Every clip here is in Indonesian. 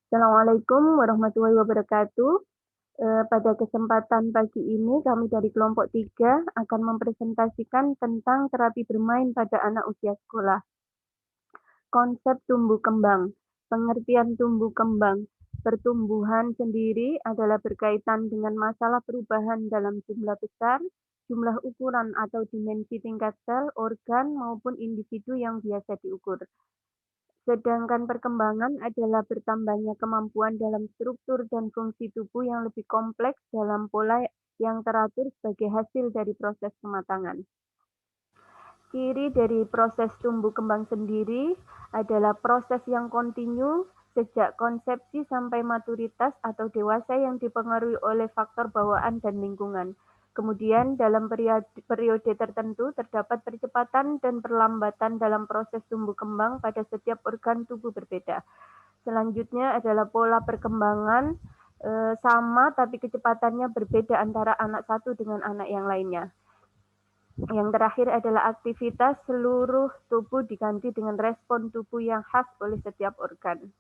Assalamualaikum warahmatullahi wabarakatuh. Pada kesempatan pagi ini kami dari kelompok 3 akan mempresentasikan tentang terapi bermain pada anak usia sekolah. Konsep tumbuh kembang. Pengertian tumbuh kembang. Pertumbuhan sendiri adalah berkaitan dengan masalah perubahan dalam jumlah besar, jumlah ukuran atau dimensi tingkat sel, organ, maupun individu yang biasa diukur. Sedangkan perkembangan adalah bertambahnya kemampuan dalam struktur dan fungsi tubuh yang lebih kompleks dalam pola yang teratur sebagai hasil dari proses kematangan. Ciri dari proses tumbuh kembang sendiri adalah proses yang kontinu sejak konsepsi sampai maturitas atau dewasa yang dipengaruhi oleh faktor bawaan dan lingkungan. Kemudian dalam periode tertentu terdapat percepatan dan perlambatan dalam proses tumbuh kembang pada setiap organ tubuh berbeda. Selanjutnya adalah pola perkembangan sama tapi kecepatannya berbeda antara anak satu dengan anak yang lainnya. Yang terakhir adalah aktivitas seluruh tubuh diganti dengan respon tubuh yang khas oleh setiap organ.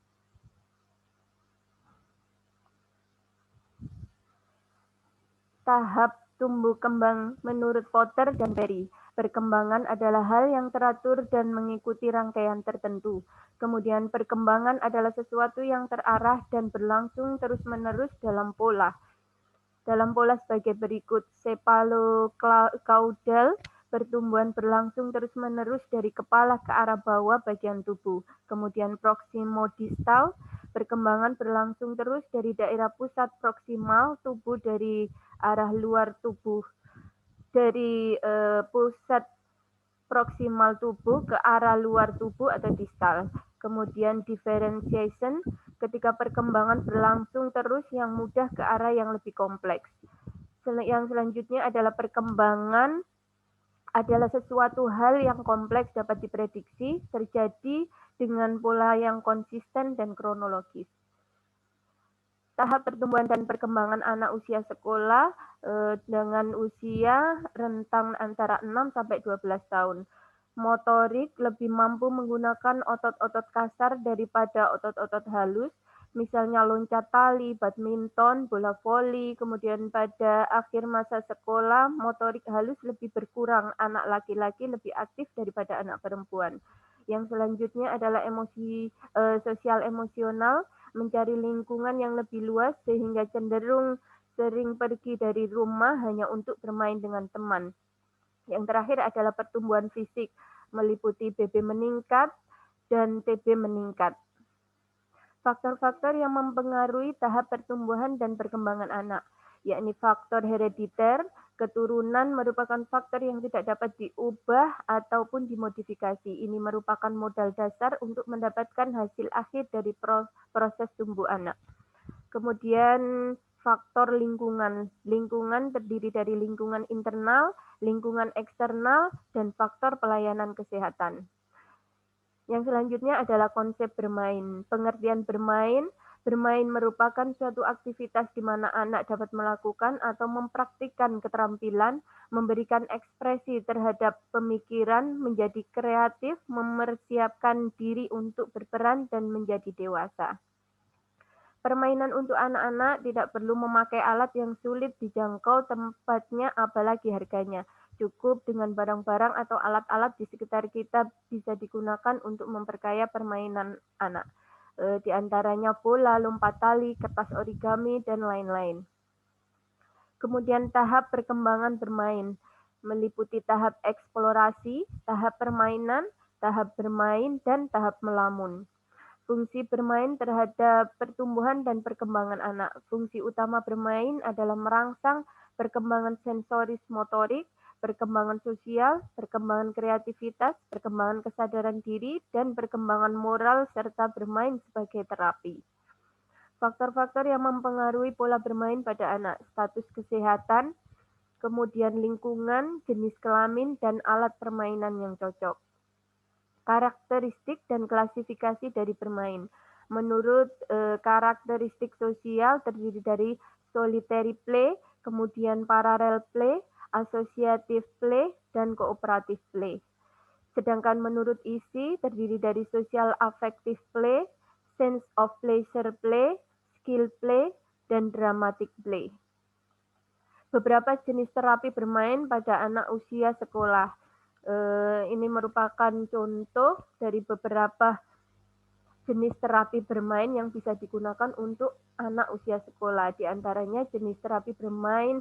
Tahap tumbuh kembang menurut Potter dan Perry. Perkembangan adalah hal yang teratur dan mengikuti rangkaian tertentu. Kemudian perkembangan adalah sesuatu yang terarah dan berlangsung terus-menerus dalam pola. Dalam pola sebagai berikut, cephalocauda, pertumbuhan berlangsung terus-menerus dari kepala ke arah bawah bagian tubuh. Kemudian proximodistal, perkembangan berlangsung terus dari daerah pusat proksimal tubuh dari arah luar tubuh, dari pusat proksimal tubuh ke arah luar tubuh atau distal. Kemudian differentiation, ketika perkembangan berlangsung terus yang mudah ke arah yang lebih kompleks. Yang selanjutnya adalah perkembangan adalah sesuatu hal yang kompleks dapat diprediksi, terjadi dengan pola yang konsisten dan kronologis. Tahap pertumbuhan dan perkembangan anak usia sekolah dengan usia rentang antara 6 sampai 12 tahun. Motorik lebih mampu menggunakan otot-otot kasar daripada otot-otot halus, misalnya loncat tali, badminton, bola voli. Kemudian pada akhir masa sekolah, motorik halus lebih berkurang, anak laki-laki lebih aktif daripada anak perempuan. Yang selanjutnya adalah emosi sosial emosional, mencari lingkungan yang lebih luas sehingga cenderung sering pergi dari rumah hanya untuk bermain dengan teman. Yang terakhir adalah pertumbuhan fisik, meliputi BB meningkat dan TB meningkat. Faktor-faktor yang mempengaruhi tahap pertumbuhan dan perkembangan anak, yakni faktor herediter, keturunan merupakan faktor yang tidak dapat diubah ataupun dimodifikasi. Ini merupakan modal dasar untuk mendapatkan hasil akhir dari proses tumbuh anak. Kemudian faktor lingkungan. Lingkungan terdiri dari lingkungan internal, lingkungan eksternal, dan faktor pelayanan kesehatan. Yang selanjutnya adalah konsep bermain. Pengertian bermain. Bermain merupakan suatu aktivitas di mana anak dapat melakukan atau mempraktikkan keterampilan, memberikan ekspresi terhadap pemikiran, menjadi kreatif, mempersiapkan diri untuk berperan dan menjadi dewasa. Permainan untuk anak-anak tidak perlu memakai alat yang sulit dijangkau tempatnya apalagi harganya. Cukup dengan barang-barang atau alat-alat di sekitar kita bisa digunakan untuk memperkaya permainan anak. Di antaranya bola, lompat tali, kertas origami, dan lain-lain. Kemudian tahap perkembangan bermain meliputi tahap eksplorasi, tahap permainan, tahap bermain, dan tahap melamun. Fungsi bermain terhadap pertumbuhan dan perkembangan anak. Fungsi utama bermain adalah merangsang perkembangan sensoris motorik, perkembangan sosial, perkembangan kreativitas, perkembangan kesadaran diri, dan perkembangan moral serta bermain sebagai terapi. Faktor-faktor yang mempengaruhi pola bermain pada anak, status kesehatan, kemudian lingkungan, jenis kelamin, dan alat permainan yang cocok. Karakteristik dan klasifikasi dari bermain. Menurut karakteristik sosial terdiri dari solitary play, kemudian parallel play, associative play, dan cooperative play. Sedangkan menurut isi terdiri dari social affective play, sense of pleasure play, skill play, dan dramatic play. Beberapa jenis terapi bermain pada anak usia sekolah. Ini merupakan contoh dari beberapa jenis terapi bermain yang bisa digunakan untuk anak usia sekolah. Di antaranya jenis terapi bermain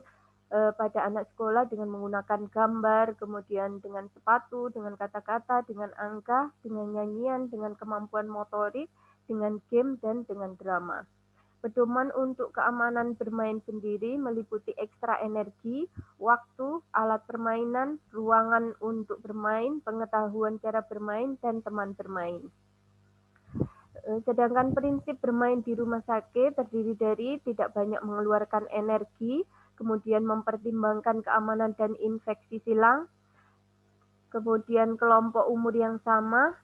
pada anak sekolah dengan menggunakan gambar, kemudian dengan sepatu, dengan kata-kata, dengan angka, dengan nyanyian, dengan kemampuan motorik, dengan game, dan dengan drama. Pedoman untuk keamanan bermain sendiri meliputi ekstra energi, waktu, alat permainan, ruangan untuk bermain, pengetahuan cara bermain, dan teman bermain. Sedangkan prinsip bermain di rumah sakit terdiri dari tidak banyak mengeluarkan energi, kemudian mempertimbangkan keamanan dan infeksi silang, kemudian kelompok umur yang sama,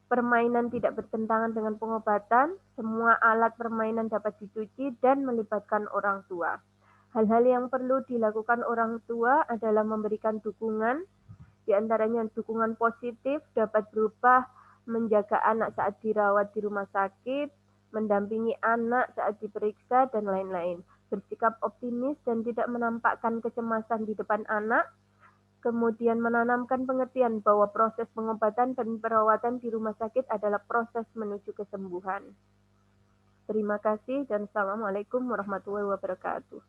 permainan tidak bertentangan dengan pengobatan, semua alat permainan dapat dicuci, dan melibatkan orang tua. Hal-hal yang perlu dilakukan orang tua adalah memberikan dukungan, di antaranya dukungan positif dapat berupa menjaga anak saat dirawat di rumah sakit, mendampingi anak saat diperiksa, dan lain-lain. Bersikap optimis dan tidak menampakkan kecemasan di depan anak, kemudian menanamkan pengertian bahwa proses pengobatan dan perawatan di rumah sakit adalah proses menuju kesembuhan. Terima kasih dan Assalamualaikum warahmatullahi wabarakatuh.